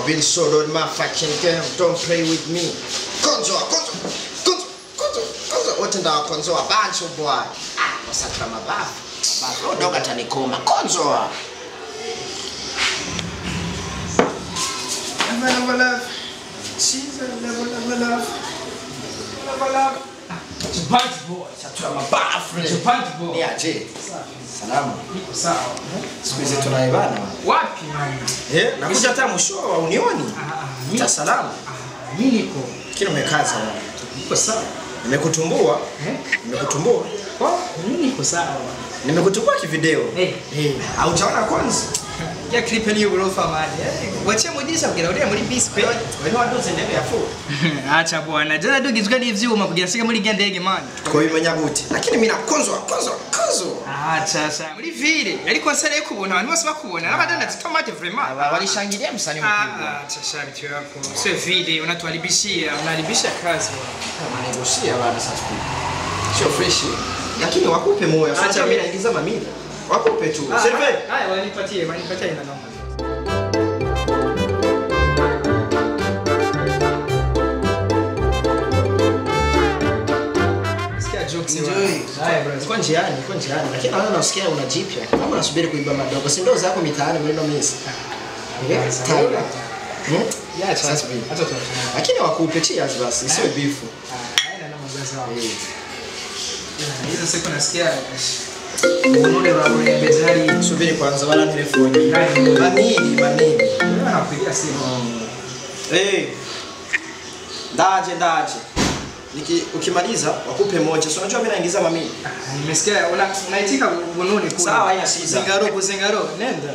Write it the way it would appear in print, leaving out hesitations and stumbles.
I've been soloed my fucking game. Don't play with me. Konzo. Otenda konzo a bunch of boy. Wasatra mabafu. Bado doga tanikoma. Konzo. Love. She's a love. Chapati boy. Satura mabafu. Chapati boy. Ni aje. Salama. Niko sawa. Siku hizi tunaibana. Wapi man? Nakuja hata mwisho wa unioni. Mimi salama. Mimi niko. Kile umekaza. Niko sawa. Nimekutumbua. Nimekutumbua. Mimi niko sawa. Nimekutumbua kivideo. Haujaona kwanza? Ya clip ni urofa mali. Wacha mujisha kugira uri muri bispe. Wewe wadoze ndege ya fu. Acha bwana. Jana dogizwa ni vyuma kugira siga muri ndege man. Kwa hiyo menya buti. Lakini mimi nakonzo. Acha sasa. Muri vile. Yari konsere yo kubona abantu bose bakubona. Nabadana tomate vraiment. Walishangilia msanii mkubwa. Acha shabiki wako. Sio vile unatuharibishia kazi bwana. Wananegosia bwana sasa. Sio fresh. Lakini wakupe moyo. Acha mimi naingiza mamili. Wakupe tu. Serve. Haya wanipatie ina namba. Sikia jokes Enjoy. Haya bro. Kwa njiani. Lakini naona unasikia unajipya. Kama unasubiri kuiba madogo. Si ndio zako mitaani mlino misi. Tayari. Ya sasa bibi. Hata tu. Lakini wakupe cheers basi. Isiwe beef. Haina namba za. Hizo siku nasikia unaona baba ya bezari Subiri kwanza wala telefoni. Manini. Anapigia simu. Ndaje. Ukimaliza wakupe moja. So unajua mimi naingiza mamili. Nimesikia unaitika bununi kule. Sawa haina shida. Zingaro nenda.